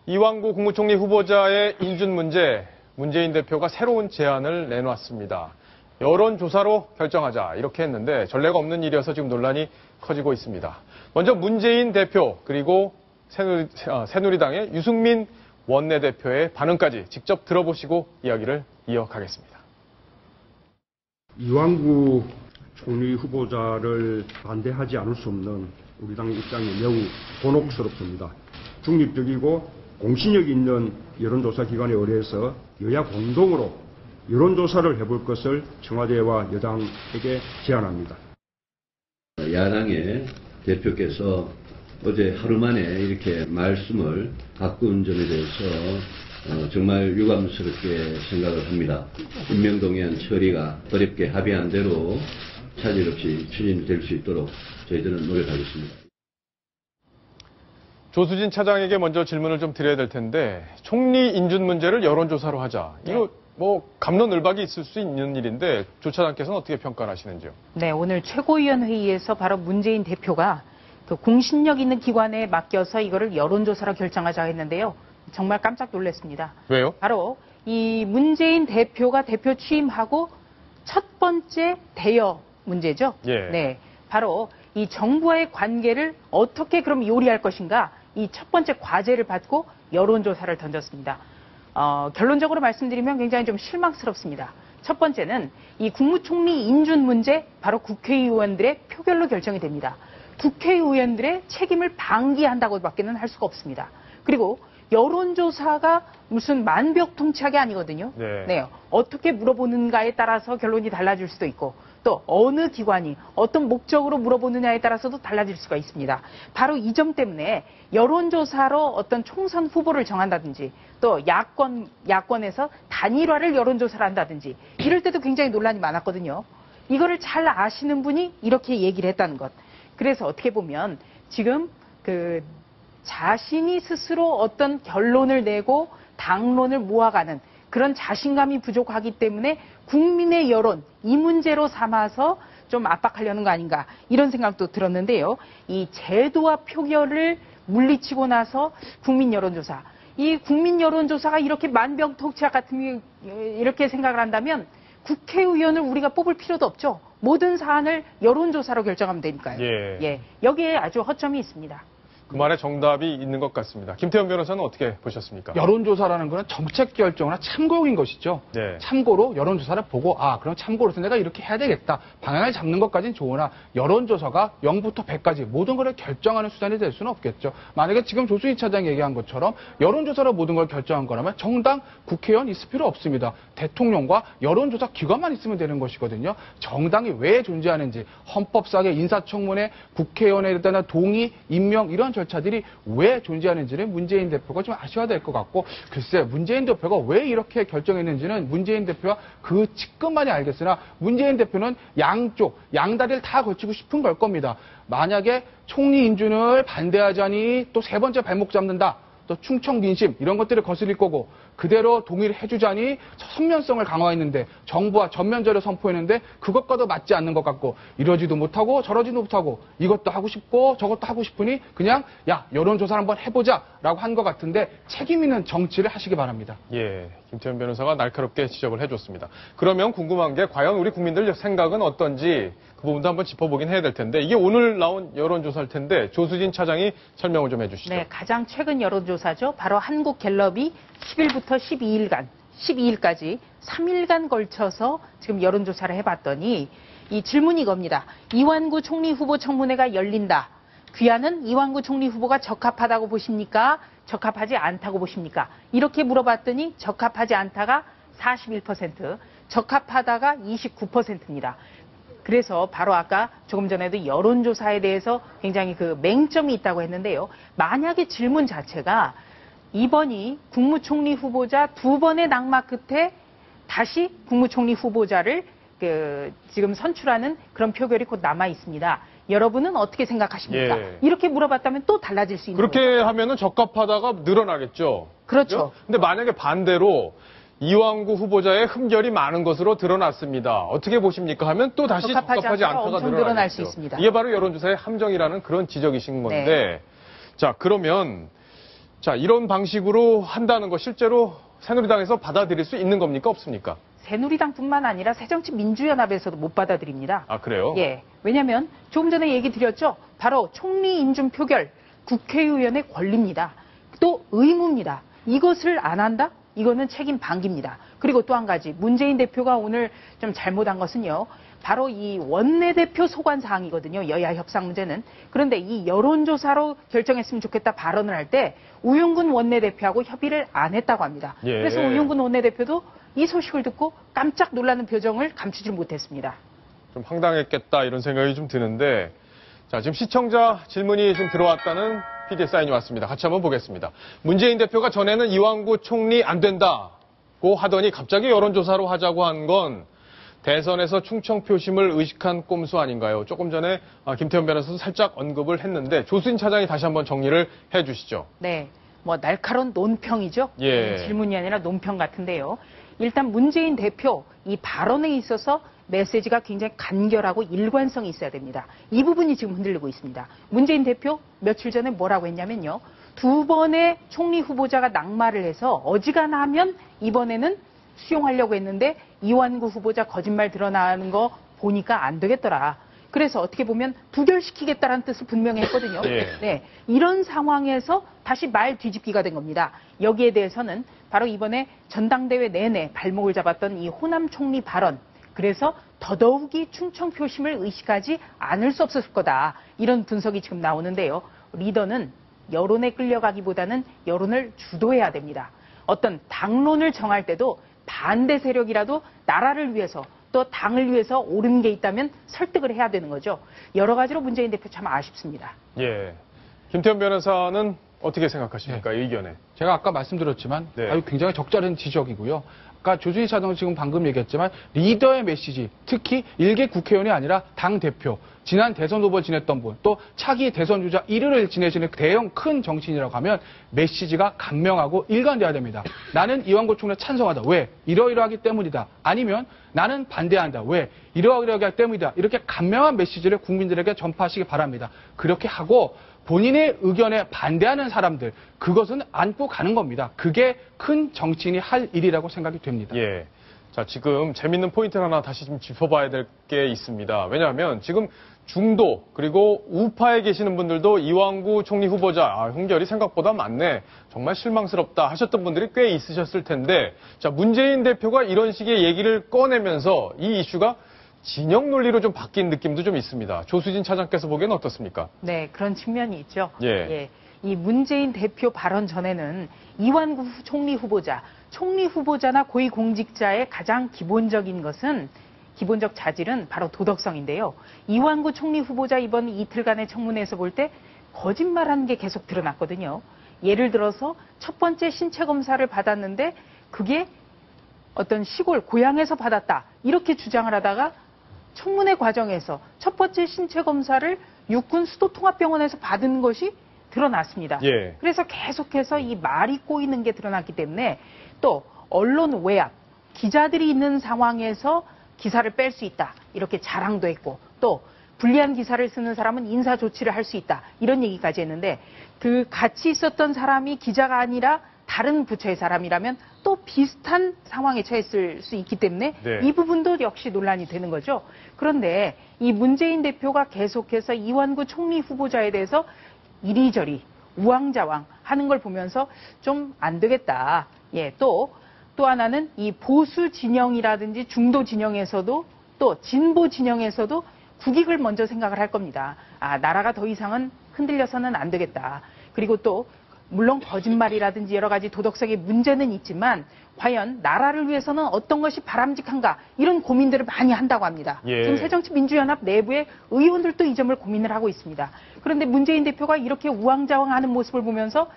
이완구 국무총리 후보자의 인준 문제, 문재인 대표가 새로운 제안을 내놨습니다. 여론조사로 결정하자 이렇게 했는데 전례가 없는 일이어서 지금 논란이 커지고 있습니다. 먼저 문재인 대표 그리고 새누리당의 유승민 원내대표의 반응까지 직접 들어보시고 이야기를 이어가겠습니다. 이완구 총리 후보자를 반대하지 않을 수 없는 우리 당의 입장이 매우 곤혹스럽습니다. 중립적이고 공신력 있는 여론조사 기관에 의뢰해서 여야 공동으로 여론조사를 해볼 것을 청와대와 여당에게 제안합니다. 야당의 대표께서 어제 하루 만에 이렇게 말씀을 바꾼 점에 대해서 정말 유감스럽게 생각을 합니다. 임명동의안 처리가 어렵게 합의한 대로 차질 없이 추진될 수 있도록 저희들은 노력하겠습니다. 조수진 차장에게 먼저 질문을 좀 드려야 될 텐데 총리 인준 문제를 여론조사로 하자. 이거 갑론을박이 있을 수 있는 일인데 조 차장께서는 어떻게 평가를 하시는지요? 네, 오늘 최고위원 회의에서 바로 문재인 대표가 그 공신력 있는 기관에 맡겨서 이거를 여론조사로 결정하자 했는데요. 정말 깜짝 놀랐습니다. 왜요? 바로 이 문재인 대표가 대표 취임하고 첫 번째 대여 문제죠. 예. 네, 바로 이 정부와의 관계를 어떻게 그럼 요리할 것인가 이 첫 번째 과제를 받고 여론조사를 던졌습니다. 결론적으로 말씀드리면 굉장히 좀 실망스럽습니다. 첫 번째는 이 국무총리 인준 문제 바로 국회의원들의 표결로 결정이 됩니다. 국회의원들의 책임을 방기한다고밖에는 할 수가 없습니다. 그리고 여론조사가 무슨 만벽통치약이 아니거든요. 네. 어떻게 물어보는가에 따라서 결론이 달라질 수도 있고 또 어느 기관이 어떤 목적으로 물어보느냐에 따라서도 달라질 수가 있습니다. 바로 이 점 때문에 여론조사로 어떤 총선 후보를 정한다든지 또 야권에서 단일화를 여론조사를 한다든지 이럴 때도 굉장히 논란이 많았거든요. 이거를 잘 아시는 분이 이렇게 얘기를 했다는 것. 그래서 어떻게 보면 지금 자신이 스스로 어떤 결론을 내고 당론을 모아가는 그런 자신감이 부족하기 때문에 국민의 여론, 이 문제로 삼아서 좀 압박하려는 거 아닌가 이런 생각도 들었는데요. 이 제도와 표결을 물리치고 나서 국민 여론조사. 이 국민 여론조사가 이렇게 만병통치약 같은 이렇게 생각을 한다면 국회의원을 우리가 뽑을 필요도 없죠. 모든 사안을 여론조사로 결정하면 되니까요. 예. 여기에 아주 허점이 있습니다. 그 말에 정답이 있는 것 같습니다. 김태현 변호사는 어떻게 보셨습니까? 여론조사라는 것은 정책 결정이나 참고용인 것이죠. 네. 참고로 여론조사를 보고 그럼 참고로서 내가 이렇게 해야 되겠다. 방향을 잡는 것까지는 좋으나 여론조사가 0부터 100까지 모든 걸 결정하는 수단이 될 수는 없겠죠. 만약에 지금 조수희 차장이 얘기한 것처럼 여론조사로 모든 걸 결정한 거라면 정당, 국회의원 있을 필요 없습니다. 대통령과 여론조사 기관만 있으면 되는 것이거든요. 정당이 왜 존재하는지 헌법상의 인사청문회, 국회의원에 대한 동의, 임명 이런 절차들이 왜 존재하는지는 문재인 대표가 좀 아셔야 될 것 같고 글쎄 문재인 대표가 왜 이렇게 결정했는지는 문재인 대표가 그 측근만이 알겠으나 문재인 대표는 양다리를 다 걸치고 싶은 걸 겁니다. 만약에 총리 인준을 반대하자니 또 세 번째 발목 잡는다. 또 충청 민심 이런 것들을 거슬릴 거고 그대로 동의를 해주자니 선면성을 강화했는데 정부와 전면전을 선포했는데 그것과도 맞지 않는 것 같고 이러지도 못하고 저러지도 못하고 이것도 하고 싶고 저것도 하고 싶으니 그냥 여론조사 한번 해보자라고 한 것 같은데 책임 있는 정치를 하시기 바랍니다. 예, 김태현 변호사가 날카롭게 지적을 해줬습니다. 그러면 궁금한 게 과연 우리 국민들 생각은 어떤지 그 부분도 한번 짚어보긴 해야 될 텐데 이게 오늘 나온 여론조사일 텐데 조수진 차장이 설명을 좀 해주시죠. 네, 가장 최근 여론조사죠. 바로 한국갤럽이 10일부터 12일까지 3일간 걸쳐서 지금 여론조사를 해봤더니 이 질문이 이겁니다. 이완구 총리 후보 청문회가 열린다. 귀하는 이완구 총리 후보가 적합하다고 보십니까? 적합하지 않다고 보십니까? 이렇게 물어봤더니 적합하지 않다가 41%, 적합하다가 29%입니다. 그래서 바로 아까 조금 전에도 여론조사에 대해서 굉장히 맹점이 있다고 했는데요. 만약에 질문 자체가 이번이 국무총리 후보자 두 번의 낙마 끝에 다시 국무총리 후보자를 지금 선출하는 그런 표결이 곧 남아 있습니다. 여러분은 어떻게 생각하십니까? 예. 이렇게 물어봤다면 또 달라질 수 있는 그렇게 거죠. 하면은 적합하다가 늘어나겠죠. 그렇죠. 근데 만약에 반대로 이완구 후보자의 흠결이 많은 것으로 드러났습니다. 어떻게 보십니까? 하면 또 다시 적합하지 않다가 늘어날 수 있습니다. 이게 바로 여론조사의 함정이라는 그런 지적이신 건데, 네. 자 그러면 자, 이런 방식으로 한다는 거 실제로 새누리당에서 받아들일 수 있는 겁니까? 없습니까? 새누리당뿐만 아니라 새정치민주연합에서도 못 받아들입니다. 아, 그래요? 예. 왜냐하면 조금 전에 얘기 드렸죠. 바로 총리 인준 표결, 국회의원의 권리입니다. 또 의무입니다. 이것을 안 한다? 이거는 책임 방기입니다. 그리고 또 한 가지, 문재인 대표가 오늘 좀 잘못한 것은요. 바로 이 원내대표 소관 사항이거든요. 여야 협상 문제는. 그런데 이 여론조사로 결정했으면 좋겠다 발언을 할 때 우영근 원내대표하고 협의를 안 했다고 합니다. 예. 그래서 우영근 원내대표도 이 소식을 듣고 깜짝 놀라는 표정을 감추지 못했습니다. 좀 황당했겠다 이런 생각이 좀 드는데, 자, 지금 시청자 질문이 좀 들어왔다는 PD 사인이 왔습니다. 같이 한번 보겠습니다. 문재인 대표가 전에는 이완구 총리 안 된다고 하더니 갑자기 여론조사로 하자고 한 건 대선에서 충청 표심을 의식한 꼼수 아닌가요? 조금 전에 김태현 변호사도 살짝 언급을 했는데 조수진 차장이 다시 한번 정리를 해 주시죠. 네, 뭐 날카로운 논평이죠. 예. 질문이 아니라 논평 같은데요. 일단 문재인 대표 이 발언에 있어서 메시지가 굉장히 간결하고 일관성이 있어야 됩니다. 이 부분이 지금 흔들리고 있습니다. 문재인 대표 며칠 전에 뭐라고 했냐면요. 2번의 총리 후보자가 낙마를 해서 어지간하면 이번에는 수용하려고 했는데 이완구 후보자 거짓말 드러나는 거 보니까 안 되겠더라. 그래서 어떻게 보면 부결시키겠다라는 뜻을 분명히 했거든요. 예. 네, 이런 상황에서 다시 말 뒤집기가 된 겁니다. 여기에 대해서는 바로 이번에 전당대회 내내 발목을 잡았던 이 호남 총리 발언, 그래서 더더욱이 충청 표심을 의식하지 않을 수 없었을 거다. 이런 분석이 지금 나오는데요. 리더는 여론에 끌려가기보다는 여론을 주도해야 됩니다. 어떤 당론을 정할 때도 반대 세력이라도 나라를 위해서 또 당을 위해서 옳은 게 있다면 설득을 해야 되는 거죠. 여러 가지로 문재인 대표 참 아쉽습니다. 예. 김태현 변호사는 어떻게 생각하십니까? 이 의견에. 제가 아까 말씀드렸지만 네. 굉장히 적절한 지적이고요. 아까 조준희 차장은 지금 방금 얘기했지만 리더의 메시지, 특히 일개 국회의원이 아니라 당대표, 지난 대선 후보 지냈던 분, 또 차기 대선 주자 1위를 지내시는 대형 큰 정치인이라고 하면 메시지가 간명하고 일관돼야 됩니다. 나는 이완구 총리 찬성하다. 왜? 이러이러하기 때문이다. 아니면 나는 반대한다. 왜? 이러이러하기 때문이다. 이렇게 간명한 메시지를 국민들에게 전파하시기 바랍니다. 그렇게 하고 본인의 의견에 반대하는 사람들, 그것은 안고 가는 겁니다. 그게 큰 정치인이 할 일이라고 생각이 됩니다. 예. 자, 지금 재밌는 포인트를 하나 다시 좀 짚어봐야 될 게 있습니다. 왜냐하면 지금 중도 그리고 우파에 계시는 분들도 이완구 총리 후보자 흥결이 생각보다 많네, 정말 실망스럽다 하셨던 분들이 꽤 있으셨을 텐데, 자, 문재인 대표가 이런 식의 얘기를 꺼내면서 이 이슈가 진영 논리로 좀 바뀐 느낌도 좀 있습니다. 조수진 차장께서 보기에는 어떻습니까? 네, 그런 측면이 있죠. 예. 이 문재인 대표 발언 전에는 이완구 총리 후보자나 고위공직자의 가장 기본적인 것은, 기본적 자질은 바로 도덕성인데요. 이완구 총리 후보자 이번 이틀간의 청문회에서 볼 때 거짓말하는 게 계속 드러났거든요. 예를 들어서 첫 번째 신체 검사를 받았는데 그게 어떤 시골 고향에서 받았다 이렇게 주장을 하다가 청문회 과정에서 첫 번째 신체 검사를 육군 수도통합병원에서 받은 것이 드러났습니다. 예. 그래서 계속해서 이 말이 꼬이는 게 드러났기 때문에, 또 언론 외압, 기자들이 있는 상황에서 기사를 뺄 수 있다 이렇게 자랑도 했고, 또 불리한 기사를 쓰는 사람은 인사 조치를 할 수 있다 이런 얘기까지 했는데, 그 같이 있었던 사람이 기자가 아니라 다른 부처의 사람이라면 또 비슷한 상황에 처했을 수 있기 때문에 네. 이 부분도 역시 논란이 되는 거죠. 그런데 이 문재인 대표가 계속해서 이완구 총리 후보자에 대해서 이리저리 우왕좌왕 하는 걸 보면서 좀 안 되겠다. 예, 또 하나는 이 보수 진영이라든지 중도 진영에서도 또 진보 진영에서도 국익을 먼저 생각을 할 겁니다. 나라가 더 이상은 흔들려서는 안 되겠다. 그리고 또 물론 거짓말이라든지 여러 가지 도덕성의 문제는 있지만 과연 나라를 위해서는 어떤 것이 바람직한가 이런 고민들을 많이 한다고 합니다. 예. 지금 새정치민주연합 내부의 의원들도 이 점을 고민을 하고 있습니다. 그런데 문재인 대표가 이렇게 우왕좌왕하는 모습을 보면서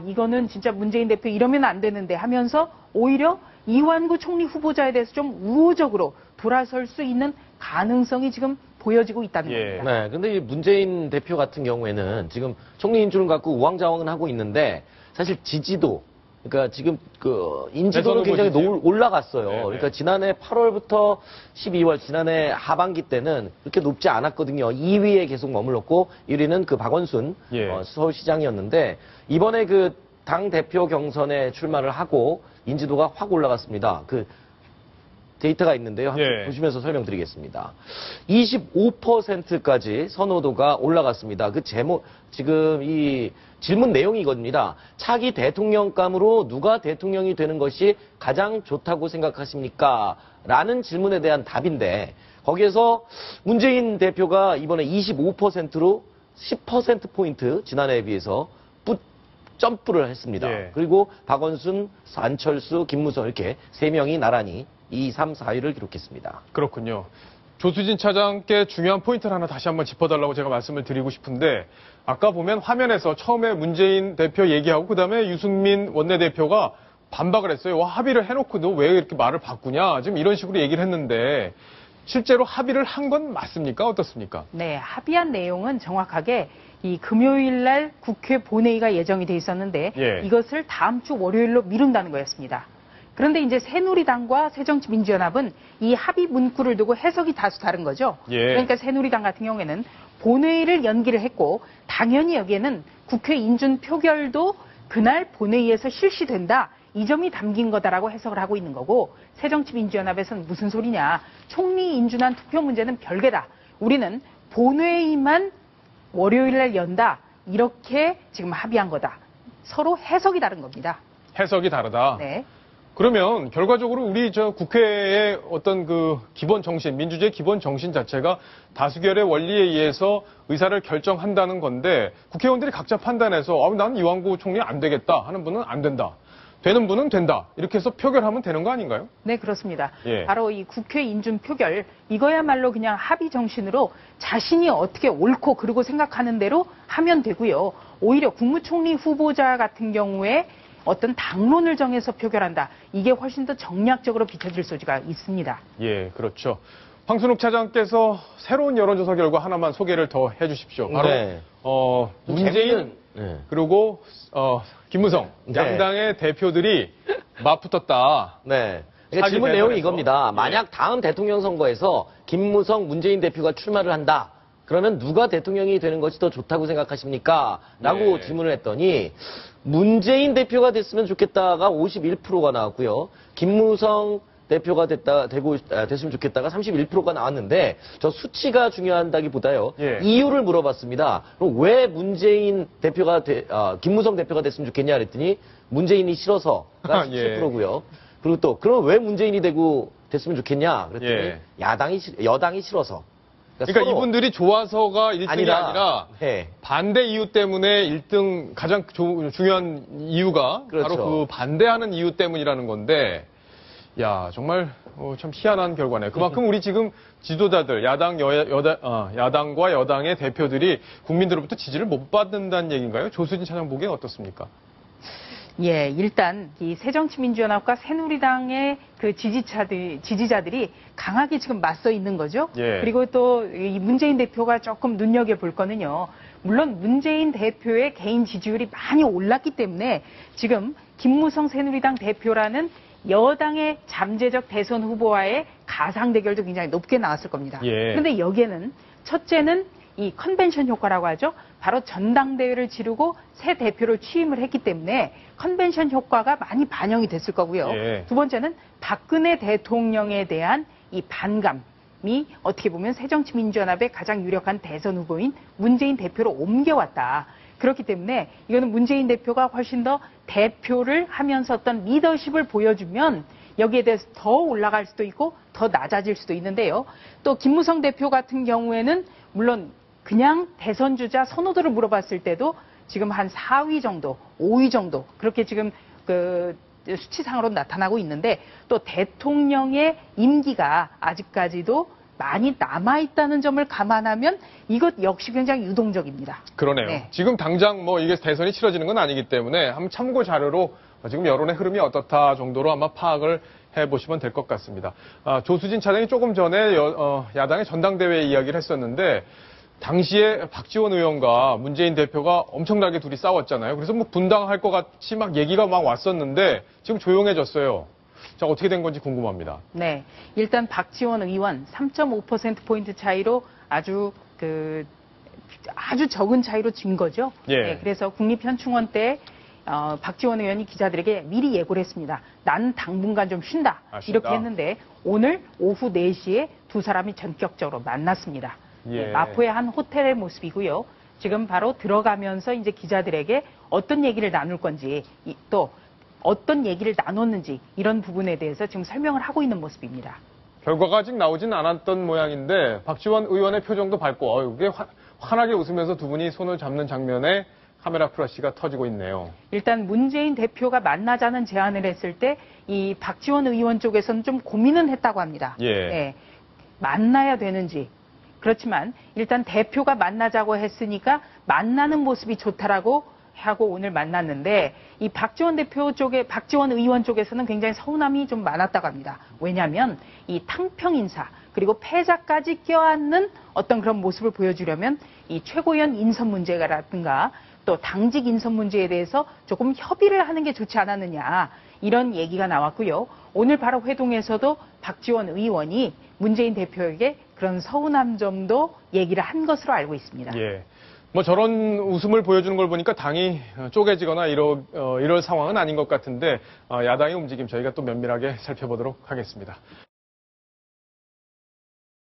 이거는 진짜 문재인 대표 이러면 안 되는데 하면서 오히려 이완구 총리 후보자에 대해서 좀 우호적으로 돌아설 수 있는 가능성이 지금 보여지고 있다는 예. 겁니다. 네, 근데 이 문재인 대표 같은 경우에는 지금 총리 인준을 갖고 우왕좌왕은 하고 있는데 사실 지지도, 그러니까 지금 그 인지도는 굉장히 올라갔어요. 네네. 그러니까 지난해 8월부터 12월 지난해 하반기 때는 그렇게 높지 않았거든요. 2위에 계속 머물렀고 1위는 그 박원순 예. 서울시장이었는데 이번에 그 당 대표 경선에 출마를 하고 인지도가 확 올라갔습니다. 그 데이터가 있는데요. 함께 예. 보시면서 설명드리겠습니다. 25%까지 선호도가 올라갔습니다. 그 제목, 지금 이 질문 내용이 이겁니다. 차기 대통령감으로 누가 대통령이 되는 것이 가장 좋다고 생각하십니까? 라는 질문에 대한 답인데, 거기에서 문재인 대표가 이번에 25%로 10%포인트 지난해에 비해서 점프를 했습니다. 예. 그리고 박원순, 안철수, 김무성 이렇게 3명이 나란히 2, 3, 4위를 기록했습니다. 그렇군요. 조수진 차장께 중요한 포인트를 하나 다시 한번 짚어달라고 제가 말씀을 드리고 싶은데, 아까 보면 화면에서 처음에 문재인 대표 얘기하고 그다음에 유승민 원내대표가 반박을 했어요. 와, 합의를 해놓고도 왜 이렇게 말을 바꾸냐, 지금 이런 식으로 얘기를 했는데 실제로 합의를 한 건 맞습니까? 어떻습니까? 네, 합의한 내용은 정확하게 이 금요일 날 국회 본회의가 예정이 돼 있었는데 예. 이것을 다음 주 월요일로 미룬다는 거였습니다. 그런데 이제 새누리당과 새정치민주연합은 이 합의 문구를 두고 해석이 다소 다른 거죠. 예. 그러니까 새누리당 같은 경우에는 본회의를 연기를 했고 당연히 여기에는 국회 인준 표결도 그날 본회의에서 실시된다. 이 점이 담긴 거다라고 해석을 하고 있는 거고, 새정치민주연합에서는 무슨 소리냐. 총리 인준안 투표 문제는 별개다. 우리는 본회의만 월요일 날 연다. 이렇게 지금 합의한 거다. 서로 해석이 다른 겁니다. 해석이 다르다. 네. 그러면 결과적으로 우리 저 국회의 어떤 그 기본 정신, 민주주의 기본 정신 자체가 다수결의 원리에 의해서 의사를 결정한다는 건데, 국회의원들이 각자 판단해서 나는 이완구 총리 안 되겠다 하는 분은 안 된다, 되는 분은 된다, 이렇게 해서 표결하면 되는 거 아닌가요? 네, 그렇습니다. 예. 바로 이 국회 인준 표결, 이거야말로 그냥 합의 정신으로 자신이 어떻게 옳고 그르고 생각하는 대로 하면 되고요. 오히려 국무총리 후보자 같은 경우에 어떤 당론을 정해서 표결한다. 이게 훨씬 더 정략적으로 비춰질 소지가 있습니다. 예, 그렇죠. 황순욱 차장께서 새로운 여론조사 결과 하나만 소개를 더 해주십시오. 바로 네. 문재인 네. 그리고 김무성 네. 양당의 대표들이 맞붙었다. 네. 그러니까 차기 질문 대선에서. 내용이 이겁니다. 예. 만약 다음 대통령 선거에서 김무성, 문재인 대표가 출마를 한다. 그러면 누가 대통령이 되는 것이 더 좋다고 생각하십니까? 라고 네. 질문을 했더니 문재인 대표가 됐으면 좋겠다가 51%가 나왔고요. 김무성 대표가 됐으면 좋겠다가 31%가 나왔는데, 저 수치가 중요하다기보다요. 예. 이유를 물어봤습니다. 그럼 왜 문재인 대표가 김무성 대표가 됐으면 좋겠냐 그랬더니 문재인이 싫어서가 예. 17%고요. 그리고 또 그럼 왜 문재인이 됐으면 좋겠냐 그랬더니 예. 여당이 싫어서. 그러니까 서로 이분들이 좋아서가 1등이 아니라 네. 반대 이유 때문에 1등 가장 중요한 이유가 그렇죠. 바로 그 반대하는 이유 때문이라는 건데, 야, 정말 참 희한한 결과네. 그만큼 우리 지금 지도자들, 야당과 여당의 대표들이 국민들로부터 지지를 못 받는다는 얘기인가요? 조수진 차장 보기엔 어떻습니까? 예, 일단 이 새정치민주연합과 새누리당의 그 지지자들이 강하게 지금 맞서 있는 거죠. 예. 그리고 또 이 문재인 대표가 조금 눈여겨볼 거는요. 물론 문재인 대표의 개인 지지율이 많이 올랐기 때문에 지금 김무성 새누리당 대표라는 여당의 잠재적 대선 후보와의 가상 대결도 굉장히 높게 나왔을 겁니다. 예. 그런데 여기에는 첫째는 이 컨벤션 효과라고 하죠. 바로 전당대회를 치르고 새 대표를 취임을 했기 때문에 컨벤션 효과가 많이 반영이 됐을 거고요. 예. 두 번째는 박근혜 대통령에 대한 이 반감이 어떻게 보면 새정치민주연합의 가장 유력한 대선 후보인 문재인 대표로 옮겨왔다. 그렇기 때문에 이거는 문재인 대표가 훨씬 더 대표를 하면서 어떤 리더십을 보여주면 여기에 대해서 더 올라갈 수도 있고 더 낮아질 수도 있는데요. 또 김무성 대표 같은 경우에는 물론 그냥 대선 주자 선호도를 물어봤을 때도 지금 한 4위 정도, 5위 정도 그렇게 지금 그 수치상으로 나타나고 있는데, 또 대통령의 임기가 아직까지도 많이 남아있다는 점을 감안하면 이것 역시 굉장히 유동적입니다. 그러네요. 네. 지금 당장 이게 대선이 치러지는 건 아니기 때문에 한번 참고 자료로 지금 여론의 흐름이 어떻다 정도로 아마 파악을 해보시면 될 것 같습니다. 조수진 차장이 조금 전에 야당의 전당대회 이야기를 했었는데, 당시에 박지원 의원과 문재인 대표가 엄청나게 둘이 싸웠잖아요. 그래서 분당할 것 같이 막 얘기가 막 왔었는데 지금 조용해졌어요. 자, 어떻게 된 건지 궁금합니다. 네. 일단 박지원 의원 3.5%포인트 차이로 아주 적은 차이로 진 거죠. 예. 네, 그래서 국립현충원 때 박지원 의원이 기자들에게 미리 예고를 했습니다. 난 당분간 좀 쉰다. 쉰다. 이렇게 했는데 오늘 오후 4시에 두 사람이 전격적으로 만났습니다. 예. 마포의 한 호텔의 모습이고요. 지금 바로 들어가면서 이제 기자들에게 어떤 얘기를 나눌 건지 또 어떤 얘기를 나눴는지 이런 부분에 대해서 지금 설명을 하고 있는 모습입니다. 결과가 아직 나오진 않았던 모양인데 박지원 의원의 표정도 밝고 이게 환하게 웃으면서 두 분이 손을 잡는 장면에 카메라 플래시가 터지고 있네요. 일단 문재인 대표가 만나자는 제안을 했을 때 이 박지원 의원 쪽에서는 좀 고민은 했다고 합니다. 예. 만나야 되는지. 그렇지만 일단 대표가 만나자고 했으니까 만나는 모습이 좋다라고 하고 오늘 만났는데 이 박지원 의원 쪽에서는 굉장히 서운함이 좀 많았다고 합니다. 왜냐하면 이 탕평 인사 그리고 패자까지 껴안는 어떤 그런 모습을 보여주려면 이 최고위원 인선 문제라든가 또 당직 인선 문제에 대해서 조금 협의를 하는 게 좋지 않았느냐 이런 얘기가 나왔고요. 오늘 바로 회동에서도 박지원 의원이 문재인 대표에게 그런 서운함 점도 얘기를 한 것으로 알고 있습니다. 예. 뭐 저런 웃음을 보여주는 걸 보니까 당이 쪼개지거나 이럴 상황은 아닌 것 같은데 야당의 움직임 저희가 또 면밀하게 살펴보도록 하겠습니다.